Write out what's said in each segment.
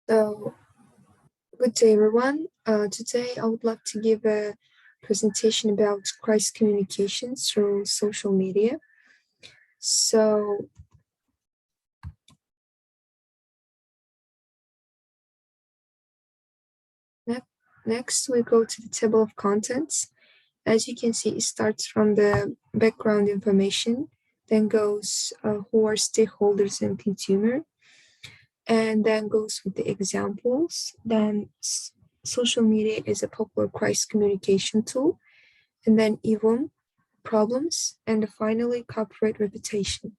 So, good day, everyone. Today, I would like to give a presentation about crisis communications through social media. So, next we go to the table of contents. As you can see, it starts from the background information, then goes who are stakeholders and consumer, and then goes with the examples. Then social media is a popular crisis communication tool, and then even problems, and finally copyright reputation.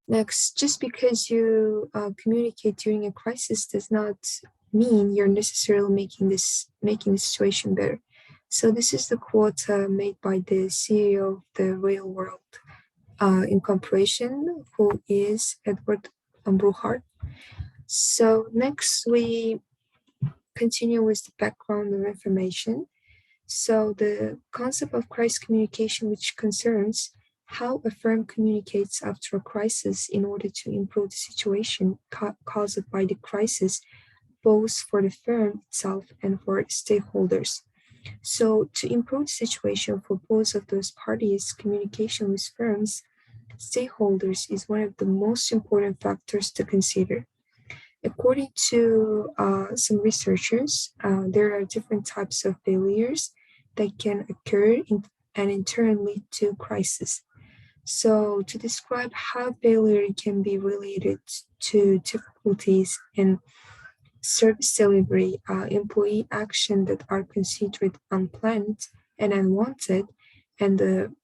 Next, just because you communicate during a crisis does not mean you're necessarily making the situation better. So this is the quote made by the CEO of the Real World Incorporation, who is Edward Bruhart. So next we continue with the background of information. So the concept of crisis communication, which concerns how a firm communicates after a crisis in order to improve the situation caused by the crisis, both for the firm itself and for stakeholders. So to improve the situation for both of those parties, communication with firms, stakeholders is one of the most important factors to consider. According to some researchers, there are different types of failures that can occur and in turn lead to crisis. So, to describe how failure can be related to difficulties in service delivery, employee action that are considered unplanned and unwanted, and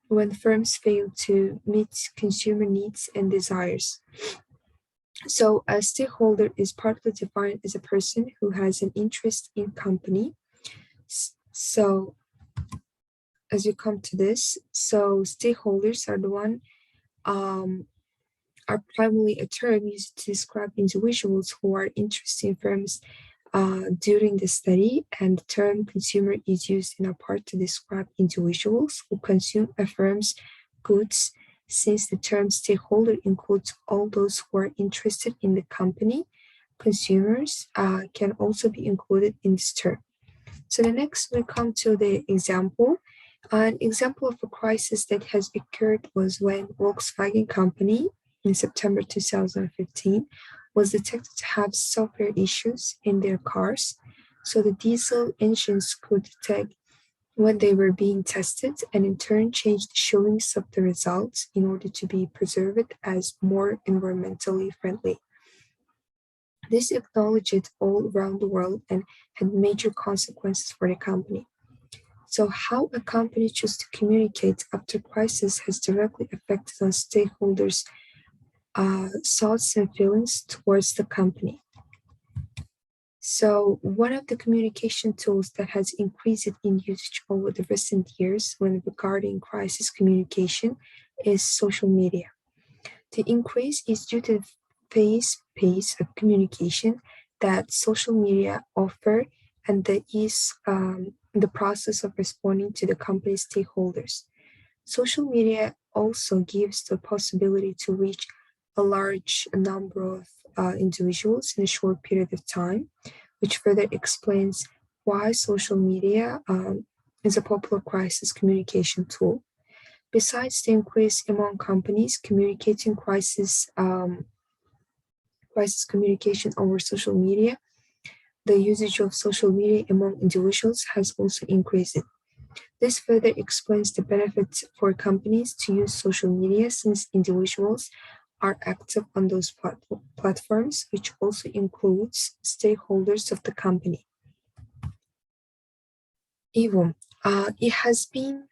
when firms fail to meet consumer needs and desires. So a stakeholder is partly defined as a person who has an interest in company. So as you come to this, so stakeholders are the one are primarily a term used to describe individuals who are interested in firms during the study, and the term consumer is used in a part to describe individuals who consume a firm's goods. Since the term stakeholder includes all those who are interested in the company, consumers can also be included in this term. So the next we come to the example. An example of a crisis that has occurred was when Volkswagen Company in September 2015 was detected to have software issues in their cars. So the diesel engines could detect when they were being tested and in turn changed the showings of the results in order to be preserved as more environmentally friendly. This acknowledged all around the world and had major consequences for the company. So how a company chooses to communicate after crisis has directly affected on stakeholders' thoughts and feelings towards the company. So one of the communication tools that has increased in usage over the recent years when regarding crisis communication is social media. The increase is due to the fast pace of communication that social media offer and the ease the process of responding to the company stakeholders. Social media also gives the possibility to reach a large number of individuals in a short period of time, which further explains why social media is a popular crisis communication tool. Besides the increase among companies communicating crisis communication over social media, the usage of social media among individuals has also increased. This further explains the benefits for companies to use social media since individuals are active on those platforms, which also includes stakeholders of the company. Even it has been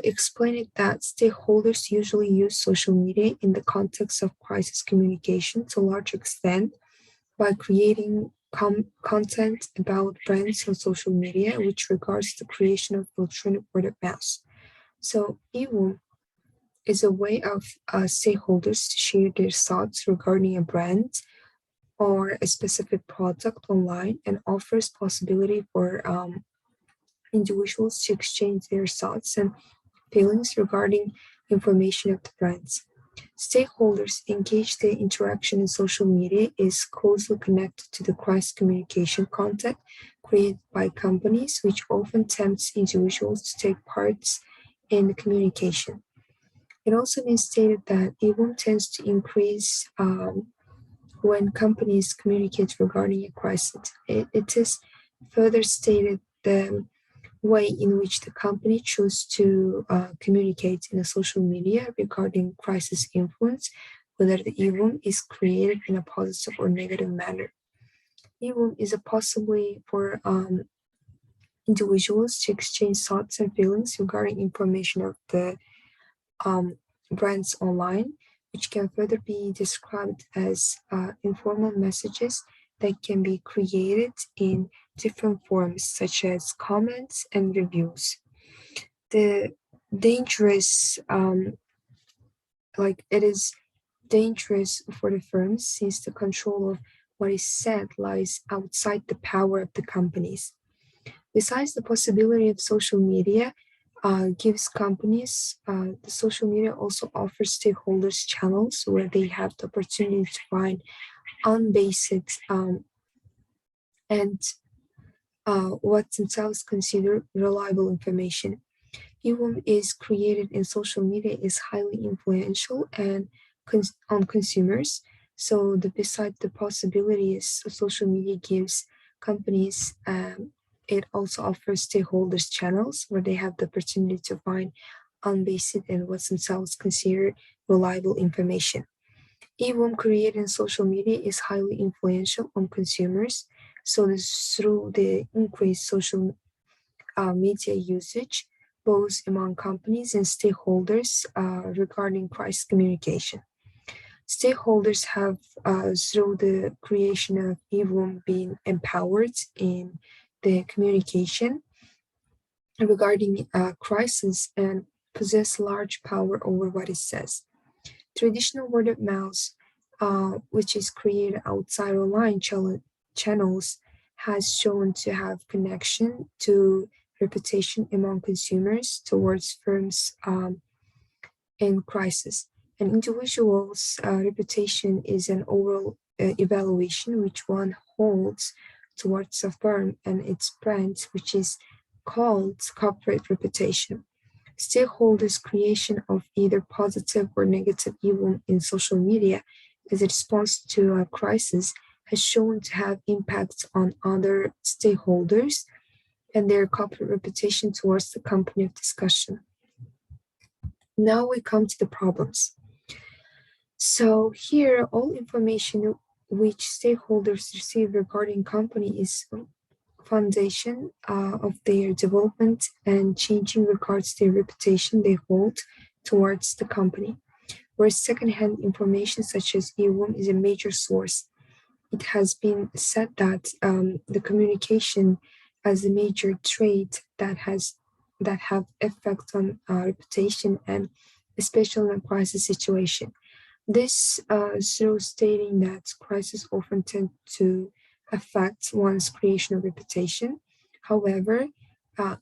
explained that stakeholders usually use social media in the context of crisis communication to a large extent by creating content about brands on social media, which regards the creation of alternative word of mouth. So, even is a way of stakeholders to share their thoughts regarding a brand or a specific product online and offers possibility for individuals to exchange their thoughts and feelings regarding information of the brands. Stakeholders engage their interaction in social media is closely connected to the crisis communication content created by companies, which often tempts individuals to take part in the communication. It also been stated that evil tends to increase when companies communicate regarding a crisis. It is further stated the way in which the company chose to communicate in a social media regarding crisis influence, whether the event is created in a positive or negative manner. Event is a possibly for individuals to exchange thoughts and feelings regarding information of the um, brands online, which can further be described as informal messages that can be created in different forms, such as comments and reviews. The dangerous, like it is dangerous for the firms since the control of what is said lies outside the power of the companies. Besides the possibility of social media, gives companies, the social media also offers stakeholders channels where they have the opportunity to find unbased and what themselves consider reliable information. Even is created in social media is highly influential and on consumers. So besides the possibilities social media gives companies, it also offers stakeholders channels where they have the opportunity to find unbased and what themselves consider reliable information. Even created in social media is highly influential on consumers. So this through the increased social media usage, both among companies and stakeholders regarding crisis communication. Stakeholders have, through the creation of EVOM, been empowered in the communication regarding crisis and possess large power over what it says. Traditional word of mouth, which is created outside online channels, has shown to have connection to reputation among consumers towards firms in crisis. An individual's reputation is an overall evaluation which one holds towards a firm and its brand, which is called corporate reputation. Stakeholders' creation of either positive or negative evil in social media as a response to a crisis has shown to have impacts on other stakeholders and their corporate reputation towards the company of discussion. Now we come to the problems. So here, all information which stakeholders receive regarding company is foundation of their development and changing regards their reputation they hold towards the company. Whereas secondhand information such as earworm is a major source. It has been said that the communication as a major trait that have effect on reputation and especially in a crisis situation. This through stating that crises often tend to affect one's creation of reputation. However,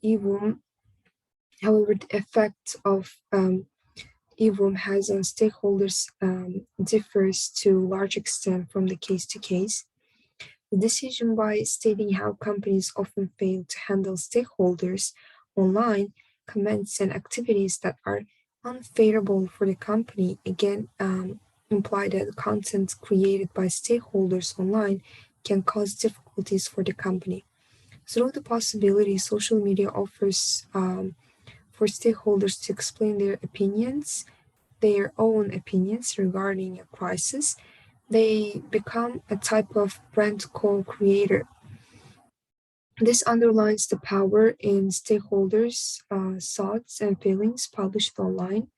even however, the effect of EVOM has on stakeholders differs to a large extent from the case to case. The decision by stating how companies often fail to handle stakeholders online comments and activities that are unfavorable for the company again imply that content created by stakeholders online can cause difficulties for the company. Through the possibility social media offers for stakeholders to explain their own opinions regarding a crisis, they become a type of brand co-creator. This underlines the power in stakeholders' thoughts and feelings published online.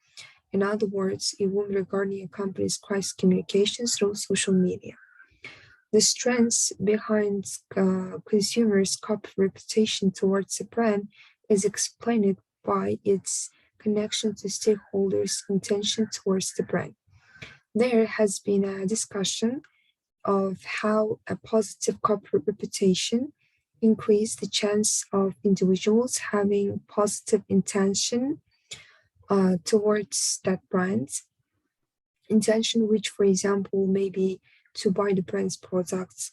In other words, even regarding a company's crisis communications through social media. The strengths behind consumers' corporate reputation towards a brand is explained by its connection to stakeholders' intention towards the brand. There has been a discussion of how a positive corporate reputation increase the chance of individuals having positive intention towards that brand. intention, which, for example, may be to buy the brand's products.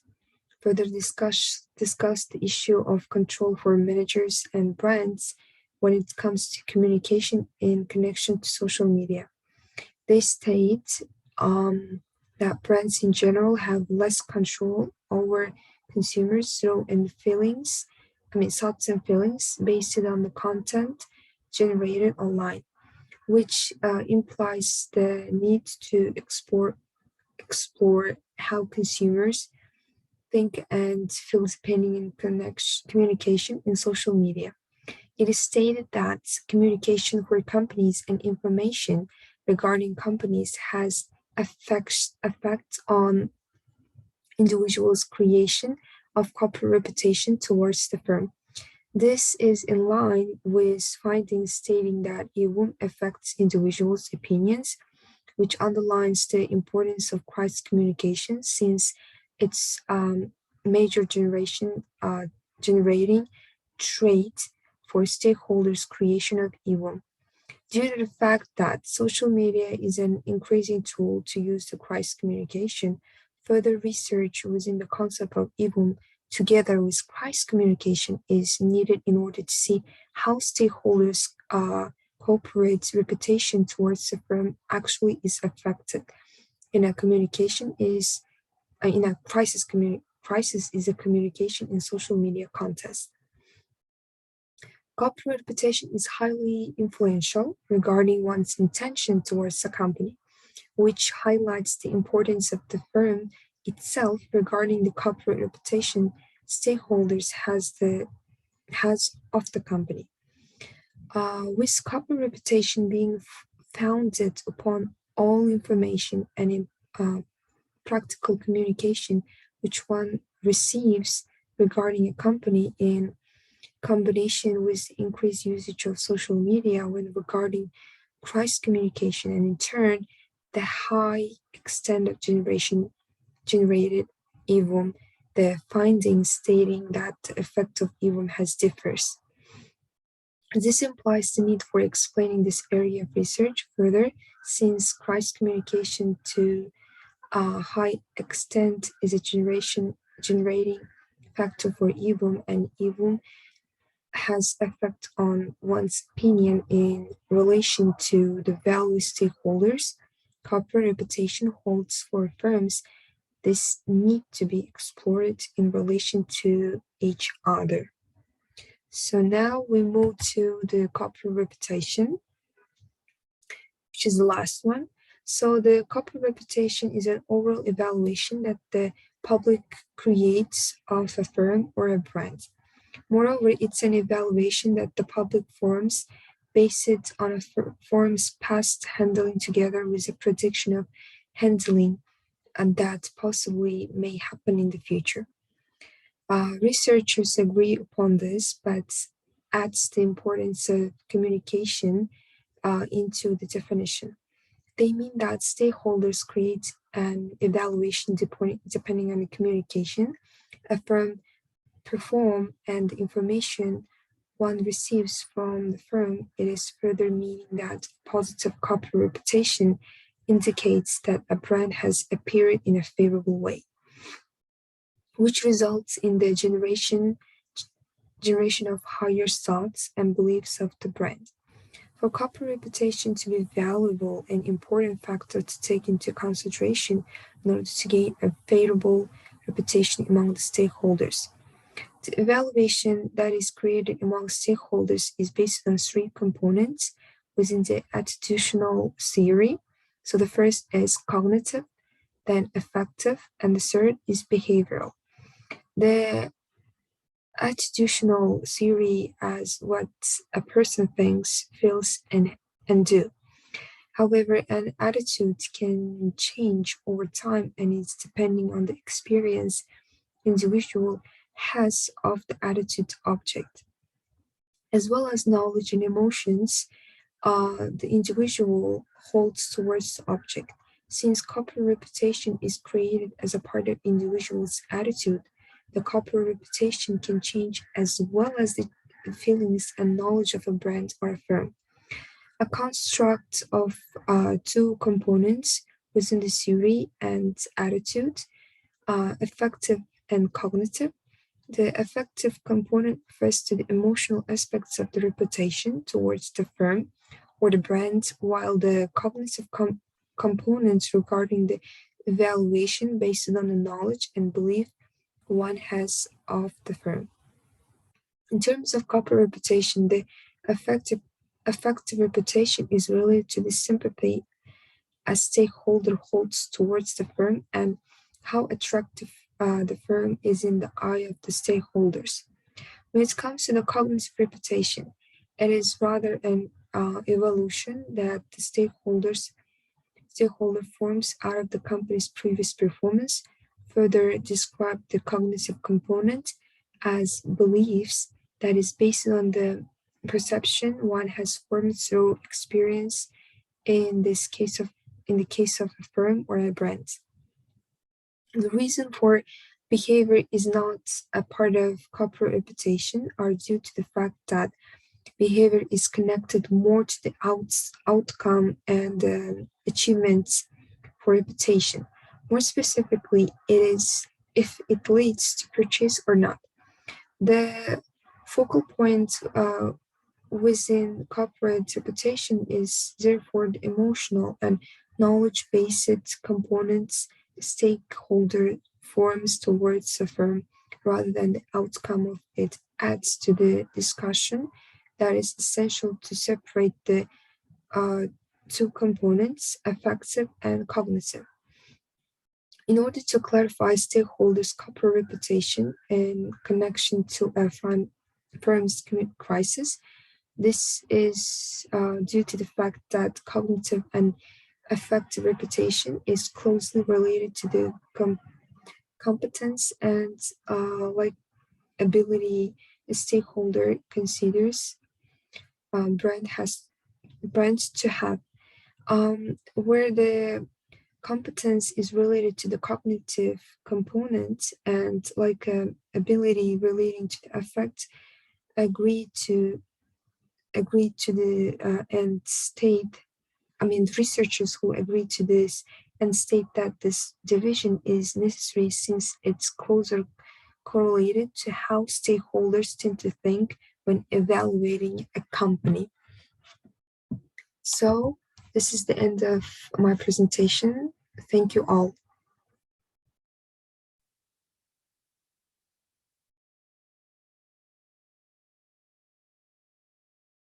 Further discuss the issue of control for managers and brands when it comes to communication in connection to social media. They state that brands in general have less control over consumers' thoughts and feelings based on the content generated online, which implies the need to explore how consumers think and feel depending on communication in social media. It is stated that communication for companies and information regarding companies has effects on individuals' creation of corporate reputation towards the firm. This is in line with findings stating that it won't affect individuals' opinions, which underlines the importance of crisis communication since it's major generating trait for stakeholders' creation of evil. Due to the fact that social media is an increasing tool to use to crisis communication, further research within the concept of evil together with crisis communication is needed in order to see how stakeholders' corporate reputation towards the firm actually is affected. In a communication is in a crisis is a communication in social media context. Corporate reputation is highly influential regarding one's intention towards a company, which highlights the importance of the firm itself regarding the corporate reputation stakeholders has of the company. With corporate reputation being founded upon all information and in practical communication which one receives regarding a company in combination with increased usage of social media when regarding crisis communication, and in turn the high extent of generated evil, the findings stating that the effect of evil has differs. This implies the need for explaining this area of research further, since crisis communication to a high extent is a generating factor for evil, and evil has effect on one's opinion in relation to the value stakeholders corporate reputation holds for firms. This need to be explored in relation to each other. So now we move to the corporate reputation, which is the last one. So the corporate reputation is an overall evaluation that the public creates of a firm or a brand. Moreover, it's an evaluation that the public forms based on a firm's past handling together with a prediction of handling and that possibly may happen in the future. Researchers agree upon this, but adds the importance of communication into the definition. They mean that stakeholders create an evaluation depending on the communication a firm perform and the information one receives from the firm. It is further meaning that positive corporate reputation indicates that a brand has appeared in a favorable way, which results in the generation of higher thoughts and beliefs of the brand. For corporate reputation to be valuable, an important factor to take into consideration in order to gain a favorable reputation among the stakeholders. The evaluation that is created among stakeholders is based on three components within the attitudinal theory. So the first is cognitive, then affective, and the third is behavioral. The attitudinal theory as what a person thinks, feels, and do. However, an attitude can change over time and is depending on the experience individual has of the attitude object, as well as knowledge and emotions the individual holds towards the object. Since corporate reputation is created as a part of individual's attitude, the corporate reputation can change as well as the feelings and knowledge of a brand or a firm. A construct of two components within the theory and attitude, affective and cognitive. The affective component refers to the emotional aspects of the reputation towards the firm or the brand, while the cognitive components regarding the evaluation based on the knowledge and belief one has of the firm. In terms of corporate reputation, the affective, affective reputation is related to the sympathy a stakeholder holds towards the firm and how attractive the firm is in the eye of the stakeholders. When it comes to the cognitive reputation, it is rather an evolution that the stakeholder forms out of the company's previous performance. Further describe the cognitive component as beliefs that is based on the perception one has formed through experience in this case of in the case of a firm or a brand. The reason for behavior is not a part of corporate reputation are due to the fact that behavior is connected more to the outcome and achievements for reputation. More specifically, it is if it leads to purchase or not. The focal point within corporate reputation is therefore the emotional and knowledge-based components the stakeholder forms towards a firm rather than the outcome of it adds to the discussion that is essential to separate the uh, two components, affective and cognitive. In order to clarify stakeholders' corporate reputation in connection to a firm's crisis, this is due to the fact that cognitive and affective reputation is closely related to the competence and like ability a stakeholder considers brand has brands to have, where the competence is related to the cognitive component and like ability relating to the affect agree to the and state, I mean, researchers who agree to this and state that this division is necessary since it's closer correlated to how stakeholders tend to think when evaluating a company. So, this is the end of my presentation. Thank you all.